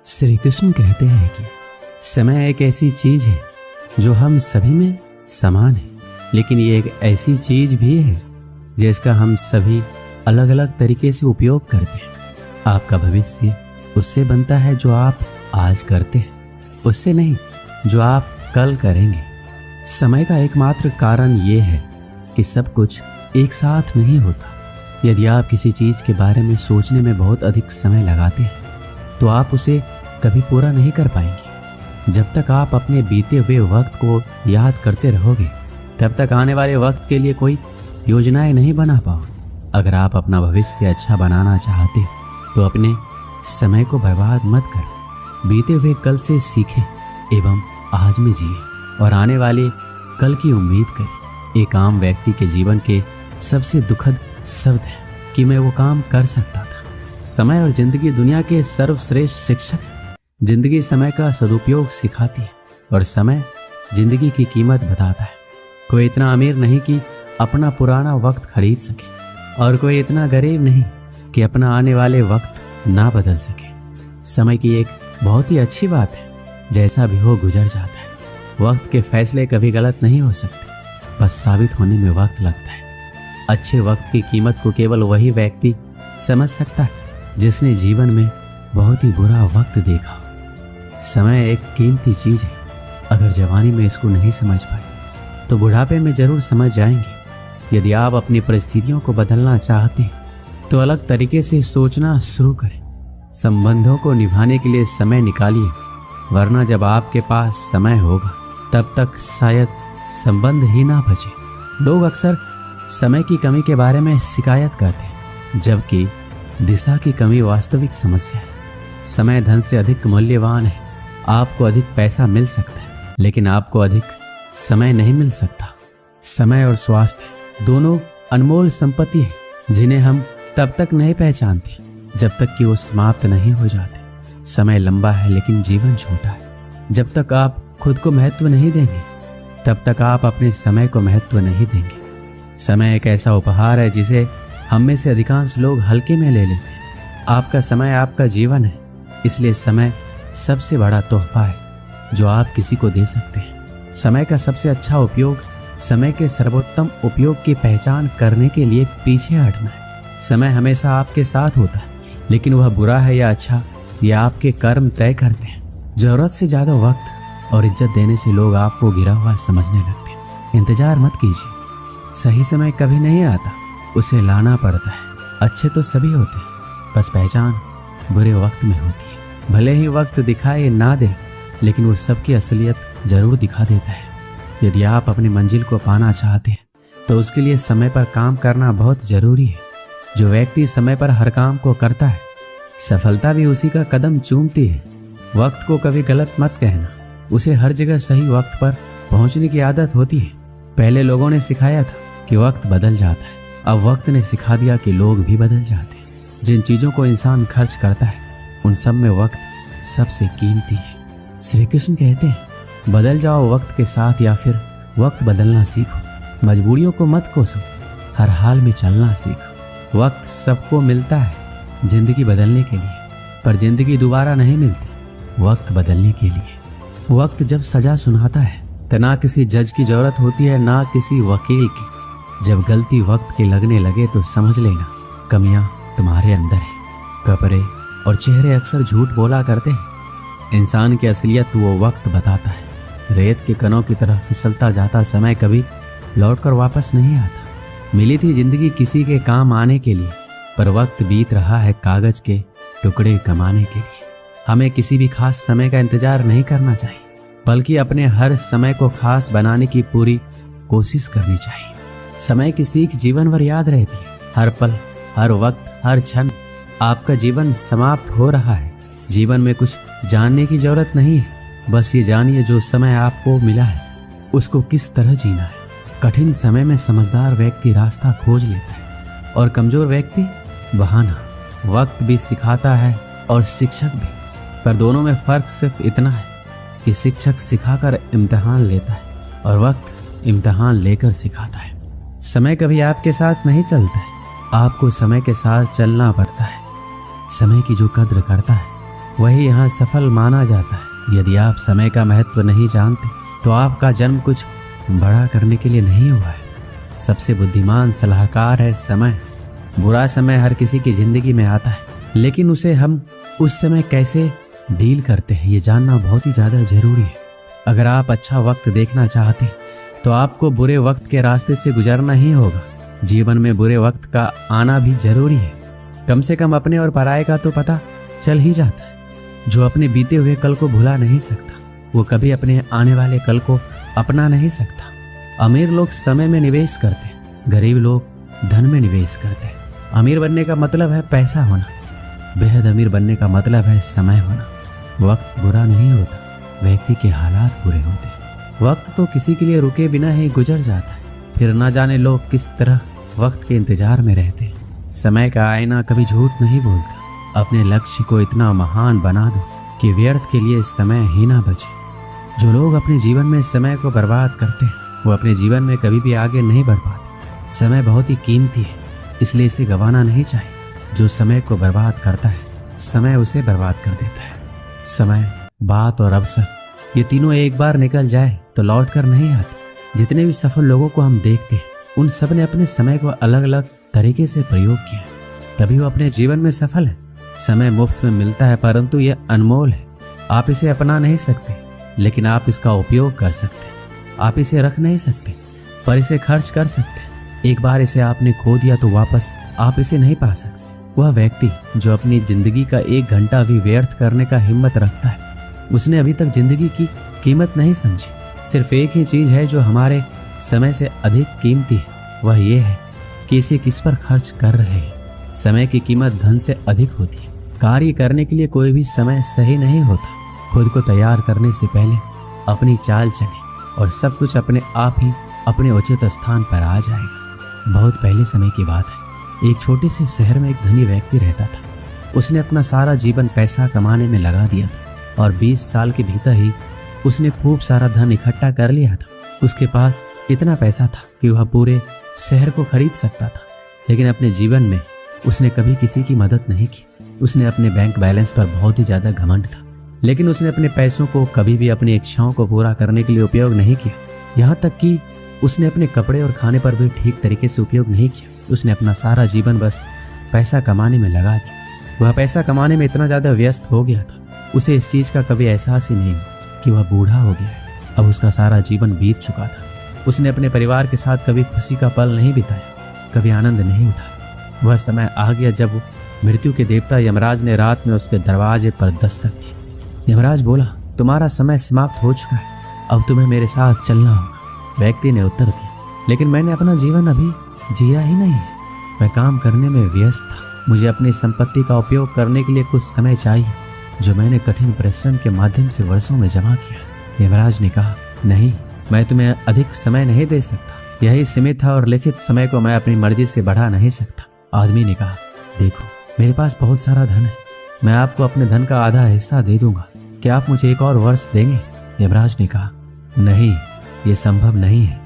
श्री कृष्ण कहते हैं कि समय एक ऐसी चीज है जो हम सभी में समान है, लेकिन ये एक ऐसी चीज भी है जिसका हम सभी अलग अलग तरीके से उपयोग करते हैं। आपका भविष्य उससे बनता है जो आप आज करते हैं, उससे नहीं जो आप कल करेंगे। समय का एकमात्र कारण ये है कि सब कुछ एक साथ नहीं होता। यदि आप किसी चीज के बारे में सोचने में बहुत अधिक समय लगाते हैं तो आप उसे कभी पूरा नहीं कर पाएंगे। जब तक आप अपने बीते हुए वक्त को याद करते रहोगे तब तक आने वाले वक्त के लिए कोई योजनाएं नहीं बना पाओगे। अगर आप अपना भविष्य अच्छा बनाना चाहते हो तो अपने समय को बर्बाद मत करो। बीते हुए कल से सीखें एवं आज में जिए और आने वाले कल की उम्मीद करें। एक आम व्यक्ति के जीवन के सबसे दुखद शब्द है कि मैं वो काम कर सकता था। समय और जिंदगी दुनिया के सर्वश्रेष्ठ शिक्षक है। जिंदगी समय का सदुपयोग सिखाती है और समय जिंदगी की कीमत बताता है। कोई इतना अमीर नहीं कि अपना पुराना वक्त खरीद सके और कोई इतना गरीब नहीं कि अपना आने वाले वक्त ना बदल सके। समय की एक बहुत ही अच्छी बात है, जैसा भी हो गुजर जाता है। वक्त के फैसले कभी गलत नहीं हो सकते, बस साबित होने में वक्त लगता है। अच्छे वक्त की कीमत को केवल वही व्यक्ति समझ सकता है जिसने जीवन में बहुत ही बुरा वक्त देखा हो। समय एक कीमती चीज है। अगर जवानी में इसको नहीं समझ पाए तो बुढ़ापे में जरूर समझ जाएंगे। यदि आप अपनी परिस्थितियों को बदलना चाहते हैं तो अलग तरीके से सोचना शुरू करें। संबंधों को निभाने के लिए समय निकालिए, वरना जब आपके पास समय होगा तब तक शायद संबंध ही ना बचे। लोग अक्सर समय की कमी के बारे में शिकायत करते हैं, जबकि दिशा की कमी वास्तविक समस्या है। समय धन से अधिक मूल्यवान है। आपको अधिक पैसा मिल सकता है, लेकिन आपको अधिक समय नहीं मिल सकता। समय और स्वास्थ्य दोनों अनमोल संपत्ति है जिन्हें हम तब तक नहीं पहचानते जब तक कि वो समाप्त नहीं हो जाते। समय लंबा है लेकिन जीवन छोटा है। जब तक आप खुद को महत्व नहीं देंगे तब तक आप अपने समय को महत्व नहीं देंगे। समय एक ऐसा उपहार है जिसे हम में से अधिकांश लोग हल्के में ले लेते हैं। आपका समय आपका जीवन है, इसलिए समय सबसे बड़ा तोहफा है जो आप किसी को दे सकते हैं। समय का सबसे अच्छा उपयोग समय के सर्वोत्तम उपयोग की पहचान करने के लिए पीछे हटना है। समय हमेशा आपके साथ होता है, लेकिन वह बुरा है या अच्छा यह आपके कर्म तय करते हैं। जरूरत से ज्यादा वक्त और इज्जत देने से लोग आपको गिरा हुआ समझने लगते हैं। इंतजार मत कीजिए, सही समय कभी नहीं आता, उसे लाना पड़ता है। अच्छे तो सभी होते हैं, बस पहचान बुरे वक्त में होती है। भले ही वक्त दिखाए ना दे, लेकिन वो सबकी असलियत जरूर दिखा देता है। यदि आप अपनी मंजिल को पाना चाहते हैं तो उसके लिए समय पर काम करना बहुत जरूरी है। जो व्यक्ति समय पर हर काम को करता है, सफलता भी उसी का कदम चूमती है। वक्त को कभी गलत मत कहना, उसे हर जगह सही वक्त पर पहुंचने की आदत होती है। पहले लोगों ने सिखाया था कि वक्त बदल जाता है, अब वक्त ने सिखा दिया कि लोग भी बदल जाते हैं। जिन चीजों को इंसान खर्च करता है उन सब में वक्त सबसे कीमती है। श्री कृष्ण कहते हैं, बदल जाओ वक्त के साथ या फिर वक्त बदलना सीखो। मजबूरियों को मत कोसो, हर हाल में चलना सीखो। वक्त सबको मिलता है जिंदगी बदलने के लिए, पर जिंदगी दोबारा नहीं मिलती वक्त बदलने के लिए। वक्त जब सजा सुनाता है तो ना किसी जज की जरूरत होती है ना किसी वकील की। जब गलती वक्त के लगने लगे तो समझ लेना कमियां तुम्हारे अंदर है। कपड़े और चेहरे अक्सर झूठ बोला करते हैं। इंसान की असलियत वो वक्त बताता है। रेत के कणों की तरह फिसलता जाता समय कभी लौटकर वापस नहीं आता। मिली थी जिंदगी किसी के काम आने के लिए, पर वक्त बीत रहा है कागज के टुकड़े कमाने के लिए। हमें किसी भी खास समय का इंतजार नहीं करना चाहिए, बल्कि अपने हर समय को खास बनाने की पूरी कोशिश करनी चाहिए। समय की सीख जीवन भर याद रहती है। हर पल, हर वक्त, हर क्षण आपका जीवन समाप्त हो रहा है। जीवन में कुछ जानने की जरूरत नहीं है, बस ये जानिए जो समय आपको मिला है उसको किस तरह जीना है। कठिन समय में समझदार व्यक्ति रास्ता खोज लेता है और कमजोर व्यक्ति बहाना। वक्त भी सिखाता है और शिक्षक भी, पर दोनों में फर्क सिर्फ इतना है कि शिक्षक सिखाकर इम्तिहान लेता है और वक्त इम्तिहान लेकर सिखाता है। समय कभी आपके साथ नहीं चलता है, आपको समय के साथ चलना पड़ता है। समय की जो कद्र करता है वही यहाँ सफल माना जाता है। यदि आप समय का महत्व नहीं जानते तो आपका जन्म कुछ बड़ा करने के लिए नहीं हुआ है। सबसे बुद्धिमान सलाहकार है समय। बुरा समय हर किसी की जिंदगी में आता है, लेकिन उसे हम उस समय कैसे डील करते हैं ये जानना बहुत ही ज़्यादा ज़रूरी है। अगर आप अच्छा वक्त देखना चाहते हैं तो आपको बुरे वक्त के रास्ते से गुजरना ही होगा। जीवन में बुरे वक्त का आना भी जरूरी है। कम से कम अपने और पराये का तो पता चल ही जाता है। जो अपने बीते हुए कल को भुला नहीं सकता वो कभी अपने आने वाले कल को अपना नहीं सकता। अमीर लोग समय में निवेश करते हैं, गरीब लोग धन में निवेश करते हैं। अमीर बनने का मतलब है पैसा होना, बेहद अमीर बनने का मतलब है समय होना। वक्त बुरा नहीं होता, व्यक्ति के हालात बुरे होते हैं। वक्त तो किसी के लिए रुके बिना ही गुजर जाता है, फिर ना जाने लोग किस तरह वक्त के इंतजार में रहते हैं। समय का आईना कभी झूठ नहीं बोलता। अपने लक्ष्य को इतना महान बना दो कि व्यर्थ के लिए समय ही ना बचे। जो लोग अपने जीवन में समय को बर्बाद करते हैं वो अपने जीवन में कभी भी आगे नहीं बढ़ पाते। समय बहुत ही कीमती है, इसलिए इसे गंवाना नहीं चाहिए। जो समय को बर्बाद करता है समय उसे बर्बाद कर देता है। समय, बात और अवसर ये तीनों एक बार निकल जाए तो लौट कर नहीं आते। जितने भी सफल लोगों को हम देखते हैं उन सब ने अपने समय को अलग अलग तरीके से प्रयोग किया, तभी वो अपने जीवन में सफल है। समय मुफ्त में मिलता है परंतु ये अनमोल है। आप इसे अपना नहीं सकते, लेकिन आप इसका उपयोग कर सकते हैं। आप इसे रख नहीं सकते पर इसे खर्च कर सकते हैं। एक बार इसे आपने खो दिया तो वापस आप इसे नहीं पा सकते। वह व्यक्ति जो अपनी जिंदगी का 1 घंटा भी व्यर्थ करने का हिम्मत रखता है उसने अभी तक जिंदगी की कीमत नहीं समझी। सिर्फ एक ही चीज है जो हमारे समय से अधिक कीमती है, वह ये है कि इसे किस पर खर्च कर रहे हैं। समय की कीमत धन से अधिक होती है। कार्य करने के लिए कोई भी समय सही नहीं होता। खुद को तैयार करने से पहले अपनी चाल चले और सब कुछ अपने आप ही अपने उचित स्थान पर आ जाएगा। बहुत पहले समय की बात है, एक छोटे से शहर में एक धनी व्यक्ति रहता था। उसने अपना सारा जीवन पैसा कमाने में लगा दिया था और 20 साल के भीतर ही उसने खूब सारा धन इकट्ठा कर लिया था। उसके पास इतना पैसा था कि वह पूरे शहर को खरीद सकता था, लेकिन अपने जीवन में उसने कभी किसी की मदद नहीं की। उसने अपने बैंक बैलेंस पर बहुत ही ज्यादा घमंड था, लेकिन उसने अपने पैसों को कभी भी अपनी इच्छाओं को पूरा करने के लिए उपयोग नहीं किया। यहाँ तक कि उसने अपने कपड़े और खाने पर भी ठीक तरीके से उपयोग नहीं किया। उसने अपना सारा जीवन बस पैसा कमाने में लगा दिया। वह पैसा कमाने में इतना ज्यादा व्यस्त हो गया था, उसे इस चीज का कभी एहसास ही नहीं हुआ कि वह बूढ़ा हो गया है। अब उसका सारा जीवन बीत चुका था। उसने अपने परिवार के साथ कभी खुशी का पल नहीं बिताया, कभी आनंद नहीं उठाया। वह समय आ गया जब मृत्यु के देवता यमराज ने रात में उसके दरवाजे पर दस्तक दी। यमराज बोला, तुम्हारा समय समाप्त हो चुका है, अब तुम्हें मेरे साथ चलना होगा। व्यक्ति ने उत्तर दिया, लेकिन मैंने अपना जीवन अभी जिया ही नहीं है। मैं काम करने में व्यस्त था। मुझे अपनी संपत्ति का उपयोग करने के लिए कुछ समय चाहिए जो मैंने कठिन परिश्रम के माध्यम से वर्षों में जमा किया। यमराज ने कहा, नहीं, मैं तुम्हें अधिक समय नहीं दे सकता। यही सीमित है और लिखित समय को मैं अपनी मर्जी से बढ़ा नहीं सकता। आदमी ने कहा, देखो, मेरे पास बहुत सारा धन है, मैं आपको अपने धन का आधा हिस्सा दे दूंगा। क्या आप मुझे एक और वर्ष देंगे? यमराज ने कहा, नहीं, ये संभव नहीं है।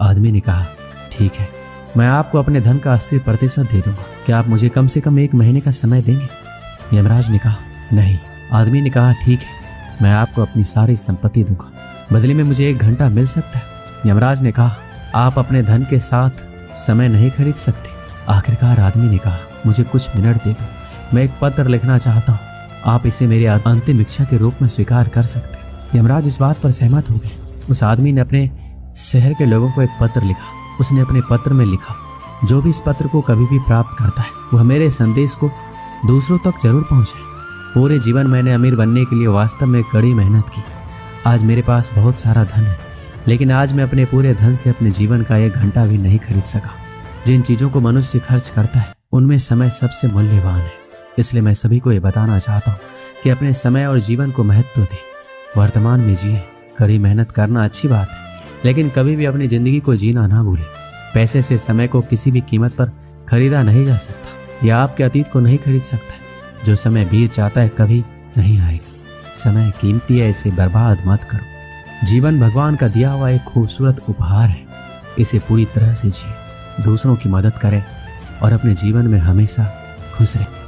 आदमी ने कहा, ठीक है, मैं आपको अपने धन का 80% दे दूंगा। क्या आप मुझे कम से कम 1 महीने का समय देंगे? यमराज ने कहा, नहीं। आदमी ने कहा, ठीक है, मैं आपको अपनी सारी संपत्ति दूंगा, बदले में मुझे 1 घंटा मिल सकता है। यमराज ने कहा, आप अपने धन के साथ समय नहीं खरीद सकते। आखिरकार आदमी ने कहा, मुझे कुछ मिनट दे दो, मैं एक पत्र लिखना चाहता हूँ, आप इसे मेरी अंतिम इच्छा के रूप में स्वीकार कर सकते हैं। यमराज इस बात पर सहमत हो गए। उस आदमी ने अपने शहर के लोगों को एक पत्र लिखा। उसने अपने पत्र में लिखा, जो भी इस पत्र को कभी भी प्राप्त करता है वह मेरे संदेश को दूसरों तक जरूर पहुंचाए। पूरे जीवन मैंने अमीर बनने के लिए वास्तव में कड़ी मेहनत की। आज मेरे पास बहुत सारा धन है, लेकिन आज मैं अपने पूरे धन से अपने जीवन का 1 घंटा भी नहीं खरीद सका। जिन चीज़ों को मनुष्य खर्च करता है उनमें समय सबसे मूल्यवान है। इसलिए मैं सभी को ये बताना चाहता हूँ कि अपने समय और जीवन को महत्व दें, वर्तमान में जिए। कड़ी मेहनत करना अच्छी बात है, लेकिन कभी भी अपनी जिंदगी को जीना ना भूलें। पैसे से समय को किसी भी कीमत पर खरीदा नहीं जा सकता। यह आपके अतीत को नहीं खरीद सकता है। जो समय बीत जाता है कभी नहीं आएगा। समय कीमती है, इसे बर्बाद मत करो। जीवन भगवान का दिया हुआ एक खूबसूरत उपहार है, इसे पूरी तरह से जिए, दूसरों की मदद करें और अपने जीवन में हमेशा खुश रहें।